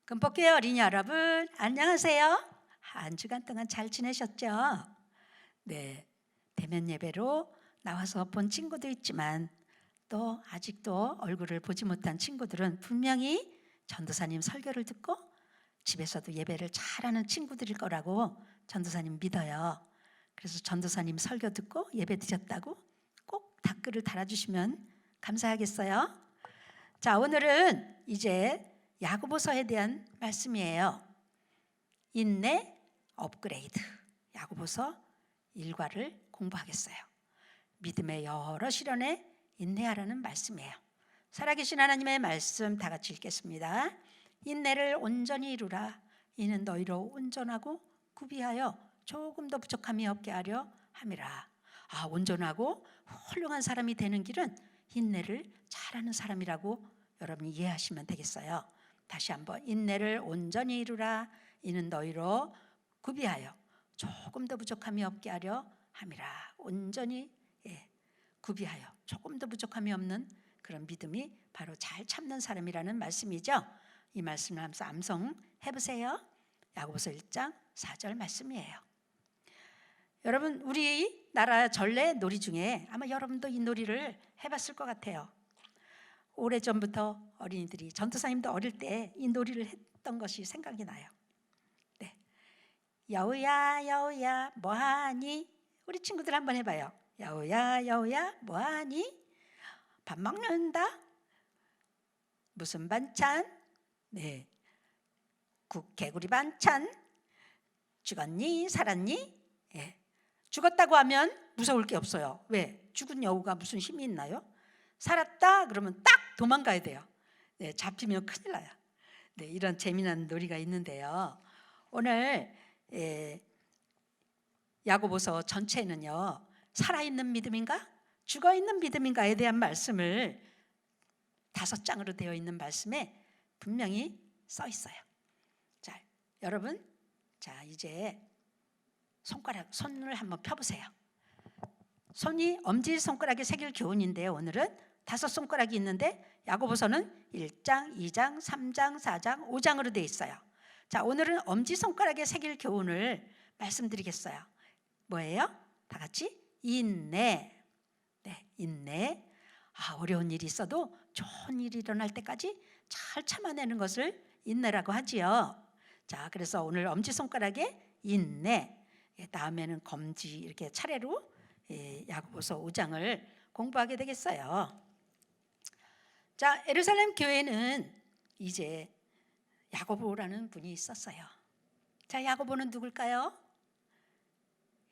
금복교회 어린이 여러분, 안녕하세요. 한 주간 동안 잘 지내셨죠? 네, 대면 예배로 나와서 본 친구도 있지만 또 아직도 얼굴을 보지 못한 친구들은 분명히 전도사님 설교를 듣고 집에서도 예배를 잘하는 친구들일 거라고 전도사님 믿어요. 그래서 전도사님 설교 듣고 예배 드렸다고 꼭 댓글을 달아주시면 감사하겠어요. 자, 오늘은 이제 야고보서에 대한 말씀이에요. 인내 업그레이드. 야고보서 1과를 공부하겠어요. 믿음의 여러 시련에 인내하라는 말씀이에요. 살아계신 하나님의 말씀 다 같이 읽겠습니다. 인내를 온전히 이루라. 이는 너희로 온전하고 구비하여 조금도 부족함이 없게 하려 함이라. 온전하고 훌륭한 사람이 되는 길은 인내를 잘하는 사람이라고 여러분이 이해하시면 되겠어요. 다시 한번, 인내를 온전히 이루라. 이는 너희로 구비하여 조금도 부족함이 없게 하려 함이라. 온전히 구비하여 조금도 부족함이 없는 그런 믿음이 바로 잘 참는 사람이라는 말씀이죠. 이 말씀을 하면서 암송해보세요. 야고보서 1장 4절 말씀이에요. 여러분, 우리나라 전래 놀이 중에 아마 여러분도 이 놀이를 해봤을 것 같아요. 오래전부터 어린이들이, 전도사님도 어릴 때 이 놀이를 했던 것이 생각이 나요. 네. 여우야 여우야 뭐하니? 우리 친구들 한번 해봐요. 여우야 여우야 뭐하니? 밥 먹는다. 무슨 반찬? 네, 개구리 반찬. 죽었니? 살았니? 죽었다고 하면 무서울 게 없어요. 왜? 죽은 여우가 무슨 힘이 있나요? 살았다 그러면 딱 도망가야 돼요. 네, 잡히면 큰일 나요. 네, 이런 재미난 놀이가 있는데요. 오늘 야고보서 전체는요, 살아있는 믿음인가 죽어있는 믿음인가에 대한 말씀을 5장으로 되어 있는 말씀에 분명히 써 있어요. 자, 여러분, 자 이제 손을 한번 펴보세요. 손이 엄지손가락에 새길 교훈인데요. 오늘은 5손가락이 있는데 야고보서는 1장, 2장, 3장, 4장, 5장으로 되어 있어요. 자, 오늘은 엄지손가락에 새길 교훈을 말씀드리겠어요. 뭐예요? 다 같이 인내. 네, 인내. 어려운 일이 있어도 좋은 일이 일어날 때까지 잘 참아내는 것을 인내라고 하지요. 자, 그래서 오늘 엄지손가락에 인내, 다음에는 검지, 이렇게 차례로 야고보서 5장을 공부하게 되겠어요. 자, 예루살렘 교회는 이제 야고보라는 분이 있었어요. 자, 야고보는 누굴까요?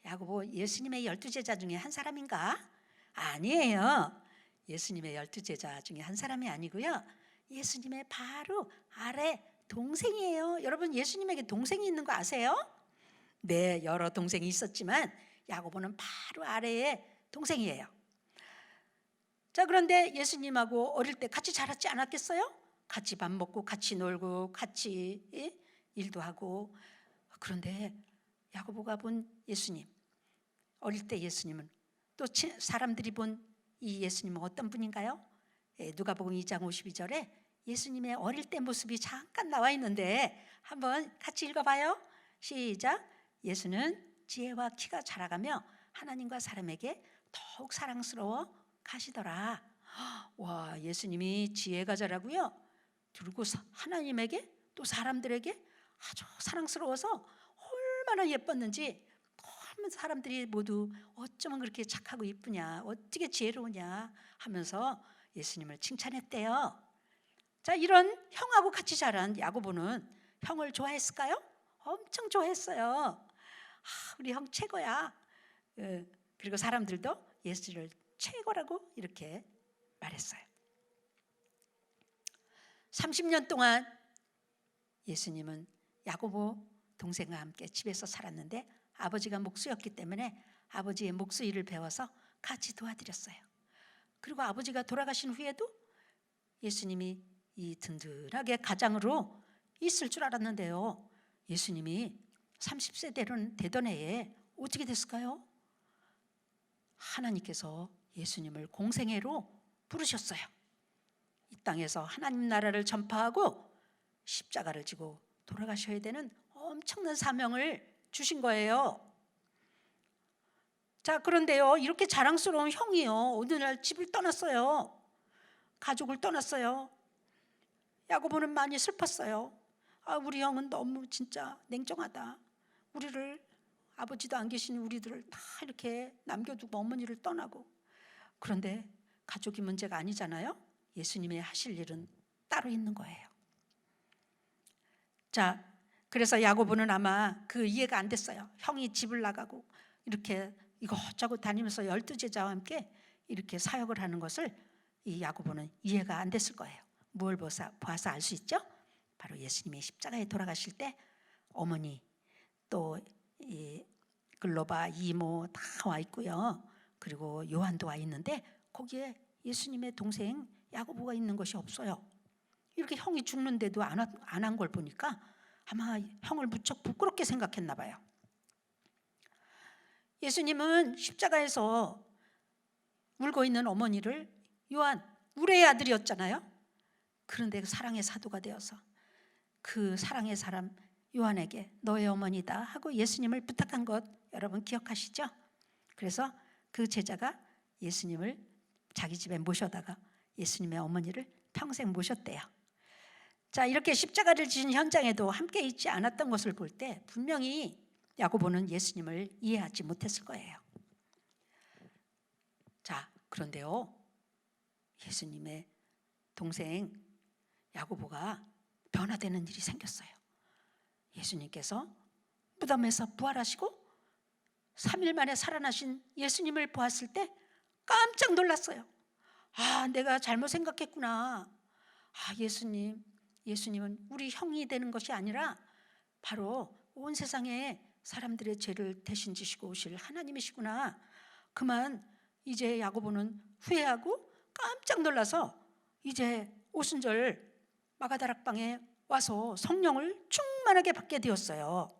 야고보 예수님의 12제자 중에 한 사람인가? 아니에요. 예수님의 12제자 중에 한 사람이 아니고요. 예수님의 바로 아래 동생이에요. 여러분, 예수님에게 동생이 있는 거 아세요? 네, 여러 동생이 있었지만 야고보는 바로 아래의 동생이에요. 자, 그런데 예수님하고 어릴 때 같이 자랐지 않았겠어요? 같이 밥 먹고 같이 놀고 같이 일도 하고. 그런데 야고보가 본 예수님, 어릴 때 예수님은, 또 사람들이 본 이 예수님은 어떤 분인가요? 누가복음 2장 52절에 예수님의 어릴 때 모습이 잠깐 나와 있는데 한번 같이 읽어봐요. 시작. 예수는 지혜와 키가 자라가며 하나님과 사람에게 더욱 사랑스러워 가시더라. 와, 예수님이 지혜가 자라고요, 그리고 하나님에게 또 사람들에게 아주 사랑스러워서 얼마나 예뻤는지, 사람들이 모두 어쩌면 그렇게 착하고 이쁘냐, 어떻게 지혜로우냐 하면서 예수님을 칭찬했대요. 자, 이런 형하고 같이 자란 야고보는 형을 좋아했을까요? 엄청 좋아했어요. 우리 형 최고야. 그리고 사람들도 예수를 최고라고 이렇게 말했어요. 30년 동안 예수님은 야고보 동생과 함께 집에서 살았는데 아버지가 목수였기 때문에 아버지의 목수 일을 배워서 같이 도와드렸어요. 그리고 아버지가 돌아가신 후에도 예수님이 이 든든하게 가장으로 있을 줄 알았는데요, 예수님이 30세 되던 해에 어떻게 됐을까요? 하나님께서 예수님을 공생애로 부르셨어요. 이 땅에서 하나님 나라를 전파하고 십자가를 지고 돌아가셔야 되는 엄청난 사명을 주신 거예요. 자, 그런데요, 이렇게 자랑스러운 형이요, 어느 날 집을 떠났어요. 가족을 떠났어요. 야고보는 많이 슬펐어요. 우리 형은 너무 진짜 냉정하다. 우리를, 아버지도 안 계신 우리들을 다 이렇게 남겨두고 어머니를 떠나고. 그런데 가족이 문제가 아니잖아요. 예수님의 하실 일은 따로 있는 거예요. 자, 그래서 야고보는 아마 그 이해가 안 됐어요. 형이 집을 나가고 이렇게 이것저것 다니면서 12제자와 함께 이렇게 사역을 하는 것을 이 야고보는 이해가 안 됐을 거예요. 뭘 봐서 알 수 있죠? 바로 예수님이 십자가에 돌아가실 때 어머니, 또 이 글로바 이모 다 와 있고요. 그리고 요한도 와 있는데 거기에 예수님의 동생 야고보가 있는 것이 없어요. 이렇게 형이 죽는데도 안 한 걸 보니까 아마 형을 무척 부끄럽게 생각했나 봐요. 예수님은 십자가에서 울고 있는 어머니를, 요한, 우레의 아들이었잖아요. 그런데 그 사랑의 사도가 되어서 그 사랑의 사람 요한에게 너의 어머니다 하고 예수님을 부탁한 것 여러분 기억하시죠? 그래서 그 제자가 예수님을 자기 집에 모셔다가 예수님의 어머니를 평생 모셨대요. 자, 이렇게 십자가를 지신 현장에도 함께 있지 않았던 것을 볼 때 분명히 야고보는 예수님을 이해하지 못했을 거예요. 자, 그런데요, 예수님의 동생 야고보가 변화되는 일이 생겼어요. 예수님께서 무덤에서 부활하시고 3일 만에 살아나신 예수님을 보았을 때 깜짝 놀랐어요. 내가 잘못 생각했구나. 예수님은 우리 형이 되는 것이 아니라 바로 온 세상의 사람들의 죄를 대신 지시고 오실 하나님이시구나. 그만 이제 야고보는 후회하고 깜짝 놀라서 이제 오순절 마가다락방에 와서 성령을 충만하게 받게 되었어요.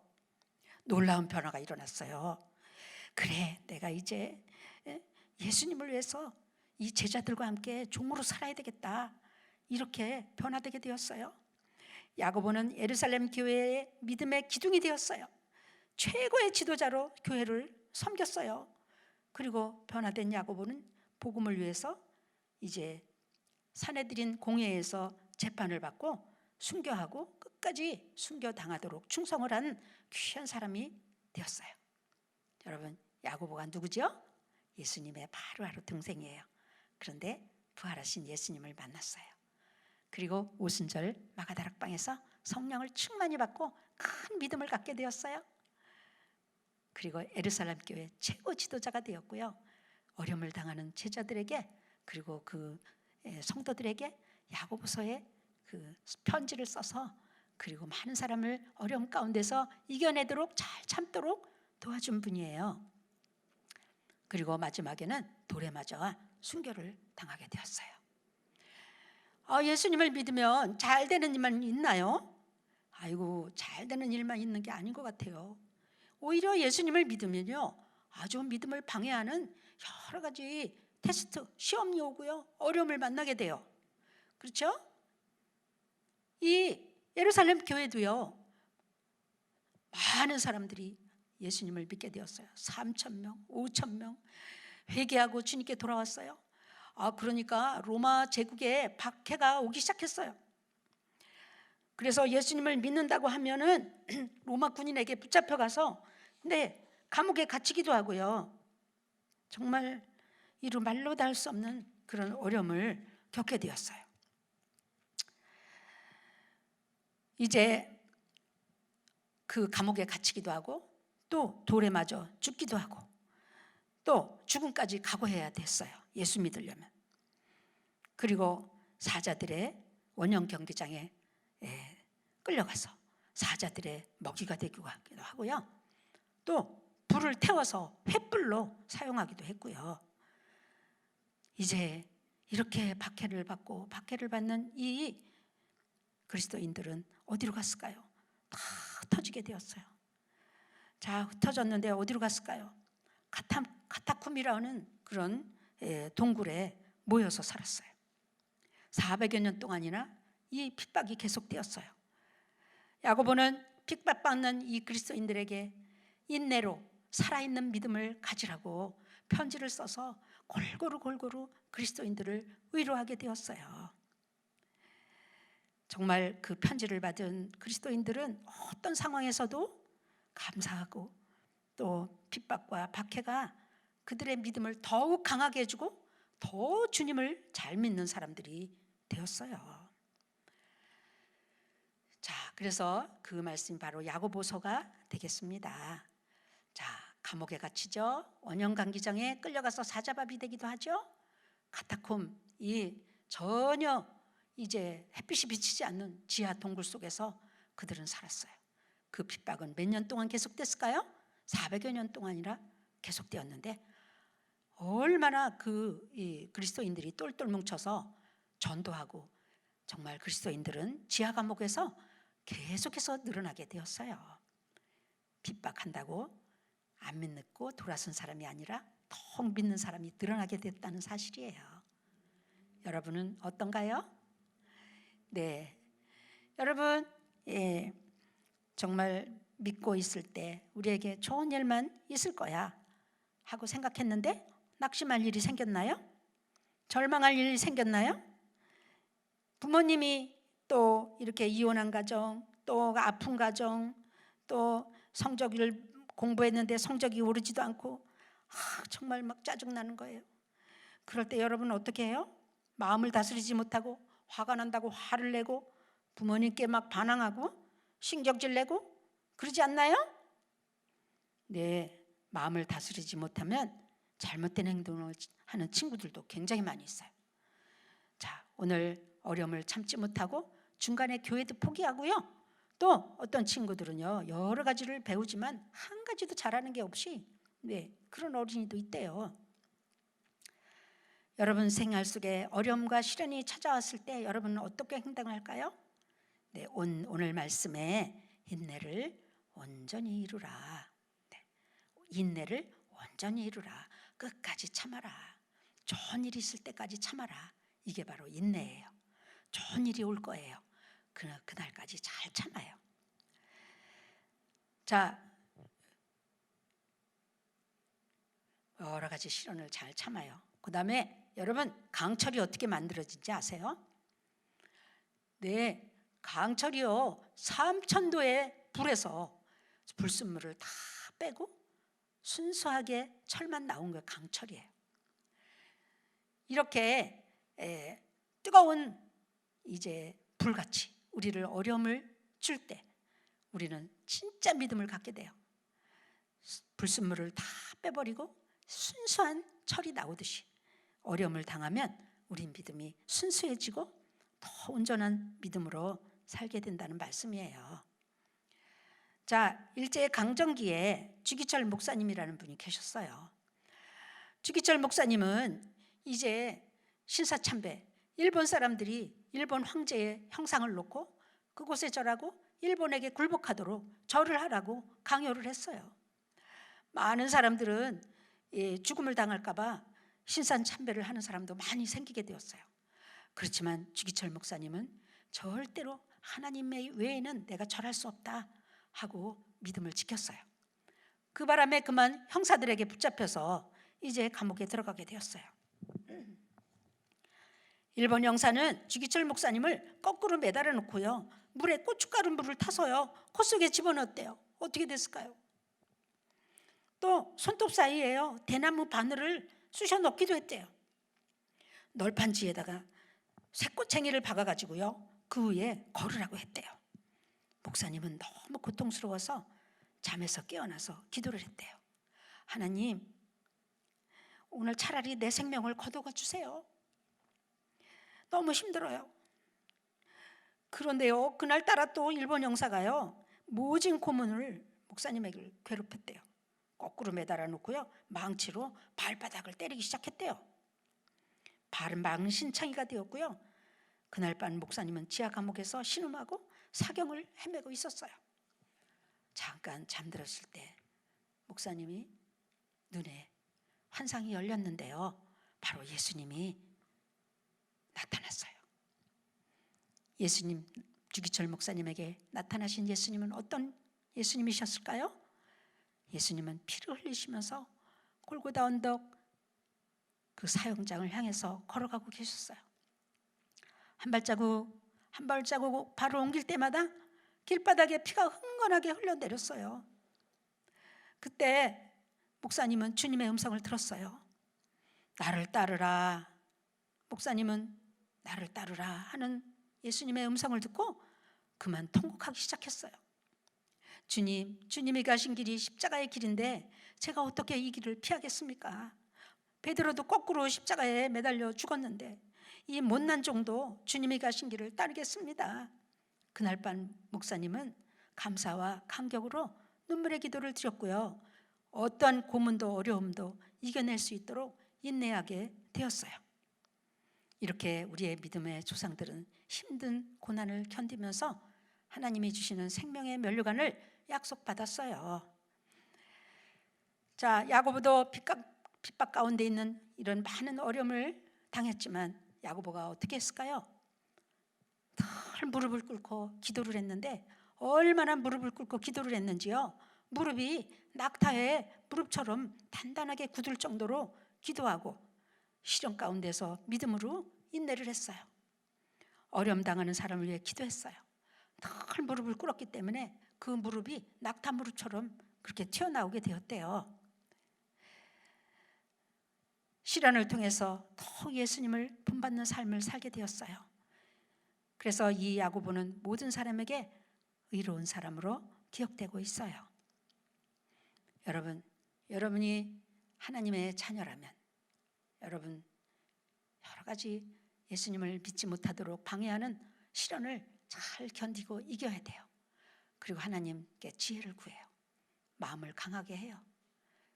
놀라운 변화가 일어났어요. 그래, 내가 이제 예수님을 위해서 이 제자들과 함께 종으로 살아야 되겠다. 이렇게 변화되게 되었어요. 야고보는 예루살렘 교회의 믿음의 기둥이 되었어요. 최고의 지도자로 교회를 섬겼어요. 그리고 변화된 야고보는 복음을 위해서 이제 사내들인 공회에서 재판을 받고 순교하고 끝까지 순교당하도록 충성을 한 귀한 사람이 되었어요. 여러분, 야고보가 누구죠? 예수님의 바로 동생이에요. 그런데 부활하신 예수님을 만났어요. 그리고 오순절 마가다락방에서 성령을 충만히 받고 큰 믿음을 갖게 되었어요. 그리고 예루살렘 교회 최고 지도자가 되었고요. 어려움을 당하는 제자들에게, 그리고 그 성도들에게 야고보서에 그 편지를 써서, 그리고 많은 사람을 어려움 가운데서 이겨내도록, 잘 참도록 도와준 분이에요. 그리고 마지막에는 돌에 맞아 순교를 당하게 되었어요. 예수님을 믿으면 잘 되는 일만 있나요? 잘 되는 일만 있는 게 아닌 것 같아요. 오히려 예수님을 믿으면요, 아주 믿음을 방해하는 여러 가지 테스트, 시험이 오고요, 어려움을 만나게 돼요. 그렇죠? 이 예루살렘 교회도요, 많은 사람들이 예수님을 믿게 되었어요. 3,000명, 5,000명 회개하고 주님께 돌아왔어요. 그러니까 로마 제국에 박해가 오기 시작했어요. 그래서 예수님을 믿는다고 하면은 로마 군인에게 붙잡혀가서 감옥에 갇히기도 하고요. 정말 이루 말로 다 할 수 없는 그런 어려움을 겪게 되었어요. 이제 그 감옥에 갇히기도 하고, 또 돌에 맞아 죽기도 하고, 또 죽음까지 각오해야 됐어요. 예수 믿으려면. 그리고 사자들의 원형 경기장에 끌려가서 사자들의 먹이가 되기도 하고요. 또 불을 태워서 횃불로 사용하기도 했고요. 이제 이렇게 박해를 받고 박해를 받는 이 그리스도인들은 어디로 갔을까요? 다 흩어지게 되었어요. 자, 흩어졌는데 어디로 갔을까요? 카타쿰이라는 그런 동굴에 모여서 살았어요. 400여 년 동안이나 이 핍박이 계속되었어요. 야고보는 핍박받는 이 그리스도인들에게 인내로 살아있는 믿음을 가지라고 편지를 써서 골고루 그리스도인들을 위로하게 되었어요. 정말 그 편지를 받은 그리스도인들은 어떤 상황에서도 감사하고 또 핍박과 박해가 그들의 믿음을 더욱 강하게 해주고 더 주님을 잘 믿는 사람들이 되었어요. 자, 그래서 그 말씀이 바로 야고보서가 되겠습니다. 자, 감옥에 갇히죠. 원형 간기장에 끌려가서 사자밥이 되기도 하죠. 카타콤, 이 전혀 이제 햇빛이 비치지 않는 지하 동굴 속에서 그들은 살았어요. 그 핍박은 몇 년 동안 계속됐을까요? 400여 년 동안이나 계속되었는데 얼마나 이 그리스도인들이 똘똘 뭉쳐서 전도하고 정말 그리스도인들은 지하 감옥에서 계속해서 늘어나게 되었어요. 핍박한다고 안 믿고 돌아선 사람이 아니라 더 믿는 사람이 늘어나게 됐다는 사실이에요. 여러분은 어떤가요? 네, 여러분, 정말 믿고 있을 때 우리에게 좋은 일만 있을 거야 하고 생각했는데 낙심할 일이 생겼나요? 절망할 일이 생겼나요? 부모님이 또 이렇게 이혼한 가정, 또 아픈 가정, 또 성적을 공부했는데 성적이 오르지도 않고 정말 막 짜증나는 거예요. 그럴 때 여러분은 어떻게 해요? 마음을 다스리지 못하고 화가 난다고 화를 내고 부모님께 막 반항하고 신경질 내고 그러지 않나요? 네, 마음을 다스리지 못하면 잘못된 행동을 하는 친구들도 굉장히 많이 있어요. 자, 오늘 어려움을 참지 못하고 중간에 교회도 포기하고요. 또 어떤 친구들은요, 여러 가지를 배우지만 한 가지도 잘하는 게 없이 그런 어린이도 있대요. 여러분 생활 속에 어려움과 시련이 찾아왔을 때 여러분은 어떻게 행동할까요? 네, 오늘 말씀에 인내를 온전히 이루라. 네, 인내를 온전히 이루라. 끝까지 참아라. 좋은 일이 있을 때까지 참아라. 이게 바로 인내예요. 좋은 일이 올 거예요. 그날까지 잘 참아요. 자, 여러 가지 시련을 잘 참아요. 그 다음에 여러분 강철이 어떻게 만들어진지 아세요? 네, 강철이요 3000도의 불에서 불순물을 다 빼고 순수하게 철만 나온 게 강철이에요. 이렇게 뜨거운 이제 불같이 우리를 어려움을 줄 때 우리는 진짜 믿음을 갖게 돼요. 불순물을 다 빼버리고 순수한 철이 나오듯이 어려움을 당하면 우리 믿음이 순수해지고 더 온전한 믿음으로 살게 된다는 말씀이에요. 자, 일제 강점기에 주기철 목사님이라는 분이 계셨어요. 주기철 목사님은 이제 신사참배, 일본 사람들이 일본 황제의 형상을 놓고 그곳에 절하고 일본에게 굴복하도록 절을 하라고 강요를 했어요. 많은 사람들은 죽음을 당할까 봐 신사참배를 하는 사람도 많이 생기게 되었어요. 그렇지만 주기철 목사님은 절대로 하나님 외에는 내가 절할 수 없다 하고 믿음을 지켰어요. 그 바람에 그만 형사들에게 붙잡혀서 이제 감옥에 들어가게 되었어요. 일본 형사는 주기철 목사님을 거꾸로 매달아 놓고요, 물에 고춧가루 물을 타서요 코 속에 집어넣었대요. 어떻게 됐을까요? 또 손톱 사이에요 대나무 바늘을 쑤셔 넣기도 했대요. 널판지에다가 새꼬챙이를 박아가지고요 그 위에 걸으라고 했대요. 목사님은 너무 고통스러워서 잠에서 깨어나서 기도를 했대요. 하나님, 오늘 차라리 내 생명을 거둬가 주세요. 너무 힘들어요. 그런데요, 그날따라 또 일본 형사가요 모진 고문을 목사님에게 괴롭혔대요. 거꾸로 매달아 놓고요 망치로 발바닥을 때리기 시작했대요. 발은 망신창이가 되었고요. 그날 밤 목사님은 지하 감옥에서 신음하고 사경을 헤매고 있었어요. 잠깐 잠들었을 때 목사님이 눈에 환상이 열렸는데요, 바로 예수님이 나타났어요. 예수님, 주기철 목사님에게 나타나신 예수님은 어떤 예수님이셨을까요? 예수님은 피를 흘리시면서 골고다 언덕 그 사형장을 향해서 걸어가고 계셨어요. 한 발자국 발을 옮길 때마다 길바닥에 피가 흥건하게 흘러내렸어요. 그때 목사님은 주님의 음성을 들었어요. 나를 따르라. 목사님은 나를 따르라 하는 예수님의 음성을 듣고 그만 통곡하기 시작했어요. 주님이 가신 길이 십자가의 길인데 제가 어떻게 이 길을 피하겠습니까? 베드로도 거꾸로 십자가에 매달려 죽었는데 이 못난 종도 주님이 가신 길을 따르겠습니다. 그날 밤 목사님은 감사와 감격으로 눈물의 기도를 드렸고요. 어떠한 고문도 어려움도 이겨낼 수 있도록 인내하게 되었어요. 이렇게 우리의 믿음의 조상들은 힘든 고난을 견디면서 하나님이 주시는 생명의 면류관을 약속받았어요. 자, 야고보도 핍박 가운데 있는 이런 많은 어려움을 당했지만 야고보가 어떻게 했을까요? 늘 무릎을 꿇고 기도를 했는데 얼마나 무릎을 꿇고 기도를 했는지요. 무릎이 낙타의 무릎처럼 단단하게 굳을 정도로 기도하고 시련 가운데서 믿음으로 인내를 했어요. 어려움 당하는 사람을 위해 기도했어요. 늘 무릎을 꿇었기 때문에 그 무릎이 낙타 무릎처럼 그렇게 튀어나오게 되었대요. 시련을 통해서 더욱 예수님을 본받는 삶을 살게 되었어요. 그래서 이 야고보는 모든 사람에게 의로운 사람으로 기억되고 있어요. 여러분이 하나님의 자녀라면 여러분 여러 가지 예수님을 믿지 못하도록 방해하는 시련을 잘 견디고 이겨야 돼요. 그리고 하나님께 지혜를 구해요. 마음을 강하게 해요.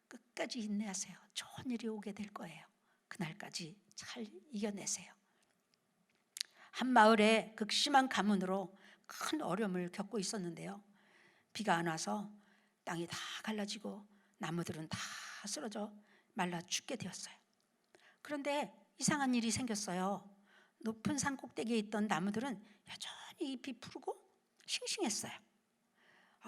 끝까지 인내하세요. 좋은 일이 오게 될 거예요. 그날까지 잘 이겨내세요. 한 마을에 극심한 가뭄으로 큰 어려움을 겪고 있었는데요. 비가 안 와서 땅이 다 갈라지고 나무들은 다 쓰러져 말라 죽게 되었어요. 그런데 이상한 일이 생겼어요. 높은 산 꼭대기에 있던 나무들은 여전히 잎이 푸르고 싱싱했어요.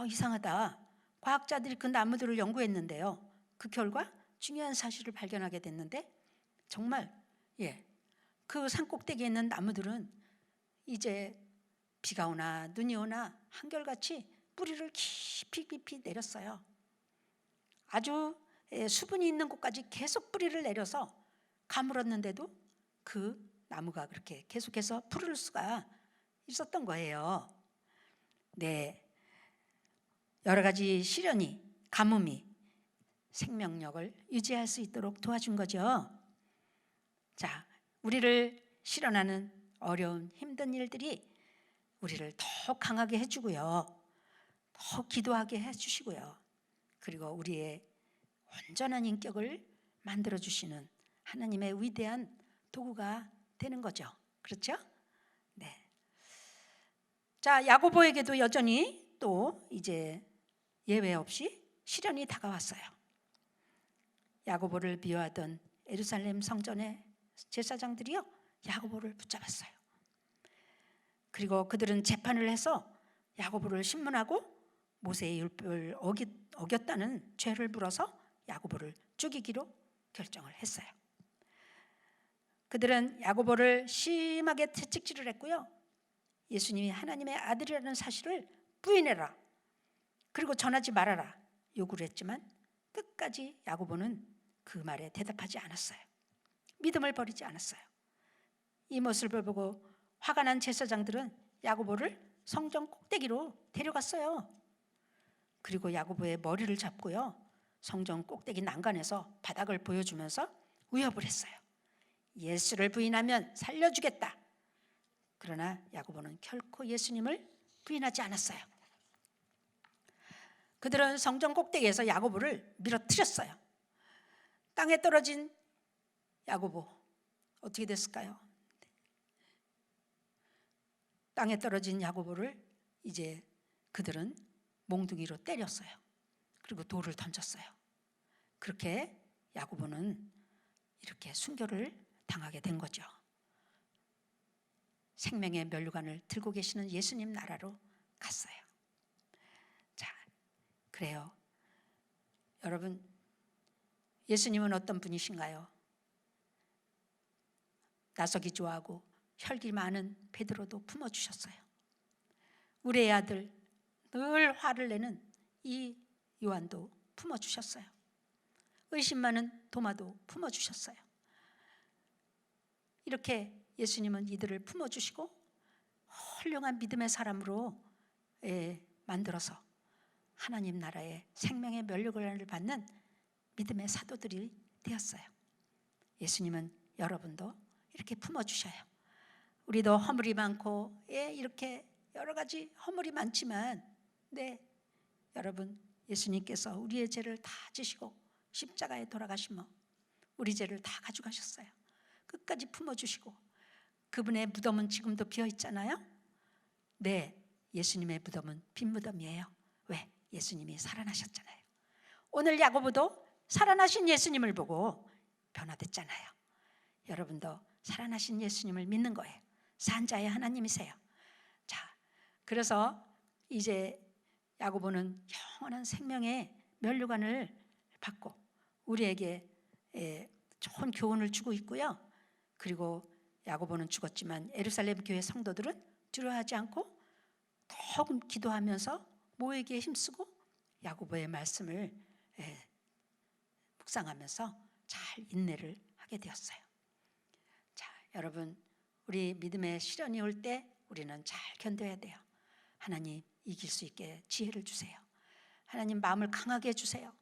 이상하다. 과학자들이 그 나무들을 연구했는데요. 그 결과 중요한 사실을 발견하게 됐는데 정말 그 산 꼭대기에 있는 나무들은 이제 비가 오나 눈이 오나 한결같이 뿌리를 깊이 내렸어요. 아주 수분이 있는 곳까지 계속 뿌리를 내려서 가물었는데도 그 나무가 그렇게 계속해서 푸를 수가 있었던 거예요. 네, 여러 가지 시련이 가뭄이 생명력을 유지할 수 있도록 도와준 거죠. 자, 우리를 실현하는 어려운 힘든 일들이 우리를 더 강하게 해주고요. 더 기도하게 해주시고요. 그리고 우리의 온전한 인격을 만들어주시는 하나님의 위대한 도구가 되는 거죠. 그렇죠? 네. 자, 야고보에게도 여전히 또 이제 예외 없이 시련이 다가왔어요. 야고보를 미워하던 예루살렘 성전의 제사장들이요, 야고보를 붙잡았어요. 그리고 그들은 재판을 해서 야고보를 신문하고 모세의 율법을 어겼다는 죄를 물어서 야고보를 죽이기로 결정을 했어요. 그들은 야고보를 심하게 채찍질을 했고요. 예수님이 하나님의 아들이라는 사실을 부인해라. 그리고 전하지 말아라. 요구를 했지만 끝까지 야고보는 그 말에 대답하지 않았어요. 믿음을 버리지 않았어요. 이 모습을 보고 화가 난 제사장들은 야고보를 성전 꼭대기로 데려갔어요. 그리고 야고보의 머리를 잡고요, 성전 꼭대기 난간에서 바닥을 보여주면서 위협을 했어요. 예수를 부인하면 살려주겠다. 그러나 야고보는 결코 예수님을 부인하지 않았어요. 그들은 성전 꼭대기에서 야고보를 밀어뜨렸어요. 땅에 떨어진 야고보 어떻게 됐을까요? 땅에 떨어진 야고보를 이제 그들은 몽둥이로 때렸어요. 그리고 돌을 던졌어요. 그렇게 야고보는 이렇게 순교를 당하게 된 거죠. 생명의 면류관을 들고 계시는 예수님 나라로 갔어요. 자, 그래요. 여러분, 예수님은 어떤 분이신가요? 나서기 좋아하고 혈기 많은 베드로도 품어주셨어요. 우리의 아들, 늘 화를 내는 이 요한도 품어주셨어요. 의심 많은 도마도 품어주셨어요. 이렇게 예수님은 이들을 품어주시고 훌륭한 믿음의 사람으로 만들어서 하나님 나라의 생명의 면류관을 받는 믿음의 사도들이 되었어요. 예수님은 여러분도 이렇게 품어주셔요. 우리도 허물이 많고 이렇게 여러 가지 허물이 많지만 여러분, 예수님께서 우리의 죄를 다 지시고 십자가에 돌아가시며 우리 죄를 다 가져가셨어요. 끝까지 품어주시고 그분의 무덤은 지금도 비어있잖아요. 예수님의 무덤은 빈 무덤이에요. 왜? 예수님이 살아나셨잖아요. 오늘 야고보도 살아나신 예수님을 보고 변화됐잖아요. 여러분도 살아나신 예수님을 믿는 거예요. 산자의 하나님이세요. 자, 그래서 이제 야고보는 영원한 생명의 면류관을 받고 우리에게 좋은 교훈을 주고 있고요. 그리고 야고보는 죽었지만 예루살렘 교회 성도들은 두려워하지 않고 더욱 기도하면서 모에게 힘쓰고 야고보의 말씀을 묵상하면서 잘 인내를 하게 되었어요. 자, 여러분, 우리 믿음의 시련이 올 때 우리는 잘 견뎌야 돼요. 하나님, 이길 수 있게 지혜를 주세요. 하나님, 마음을 강하게 해주세요.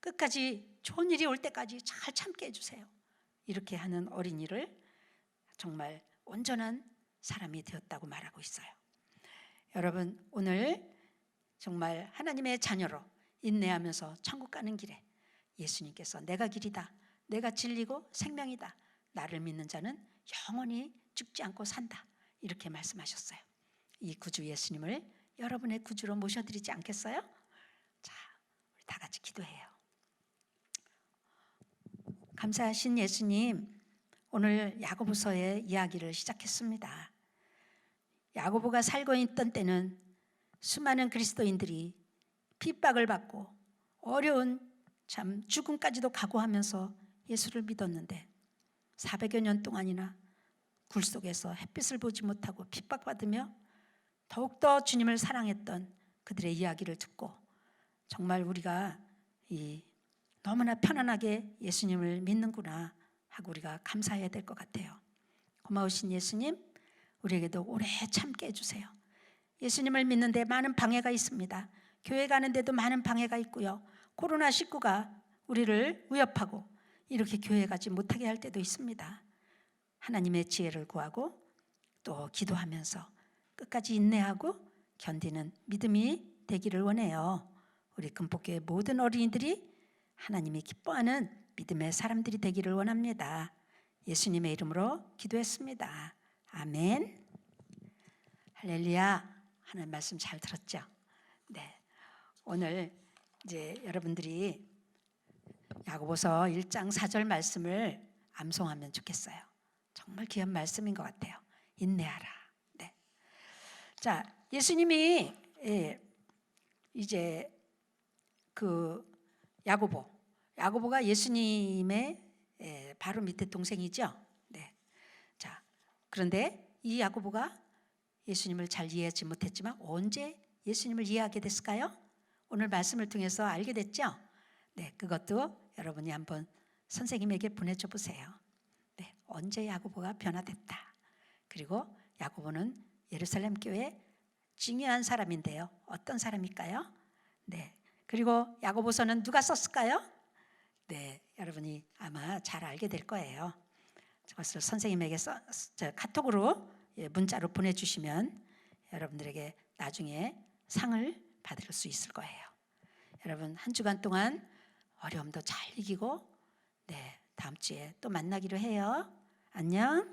끝까지 좋은 일이 올 때까지 잘 참게 해주세요. 이렇게 하는 어린이를 정말 온전한 사람이 되었다고 말하고 있어요. 여러분, 오늘 정말 하나님의 자녀로 인내하면서 천국 가는 길에 예수님께서 내가 길이다, 내가 진리고 생명이다, 나를 믿는 자는 영원히 죽지 않고 산다, 이렇게 말씀하셨어요. 이 구주 예수님을 여러분의 구주로 모셔드리지 않겠어요? 자, 우리 다 같이 기도해요. 감사하신 예수님, 오늘 야고보서의 이야기를 시작했습니다. 야고보가 살고 있던 때는 수많은 그리스도인들이 핍박을 받고 어려운 참 죽음까지도 각오하면서 예수를 믿었는데 400여 년 동안이나 굴 속에서 햇빛을 보지 못하고 핍박받으며 더욱더 주님을 사랑했던 그들의 이야기를 듣고 정말 우리가 너무나 편안하게 예수님을 믿는구나 하고 우리가 감사해야 될 것 같아요. 고마우신 예수님, 우리에게도 오래 참게 해주세요. 예수님을 믿는데 많은 방해가 있습니다. 교회 가는데도 많은 방해가 있고요. 코로나19가 우리를 위협하고 이렇게 교회 가지 못하게 할 때도 있습니다. 하나님의 지혜를 구하고 또 기도하면서 끝까지 인내하고 견디는 믿음이 되기를 원해요. 우리 금복교회 모든 어린이들이 하나님이 기뻐하는 믿음의 사람들이 되기를 원합니다. 예수님의 이름으로 기도했습니다. 아멘. 할렐루야. 하나님 말씀 잘 들었죠? 네. 오늘 이제 여러분들이 야고보서 1장 4절 말씀을 암송하면 좋겠어요. 정말 귀한 말씀인 것 같아요. 인내하라. 네. 자, 예수님이 이제 그 야고보가 예수님의 바로 밑에 동생이죠. 네. 자, 그런데 이 야고보가 예수님을 잘 이해하지 못했지만 언제 예수님을 이해하게 됐을까요? 오늘 말씀을 통해서 알게 됐죠? 네, 그것도 여러분이 한번 선생님에게 보내줘 보세요. 네, 언제 야고보가 변화됐다. 그리고 야고보는 예루살렘 교회 중요한 사람인데요. 어떤 사람일까요? 네, 그리고 야고보서는 누가 썼을까요? 네, 여러분이 아마 잘 알게 될 거예요. 그것을 선생님에게 카톡으로 문자로 보내주시면 여러분들에게 나중에 상을 받을 수 있을 거예요. 여러분, 한 주간 동안 어려움도 잘 이기고 다음 주에 또 만나기로 해요. 안녕.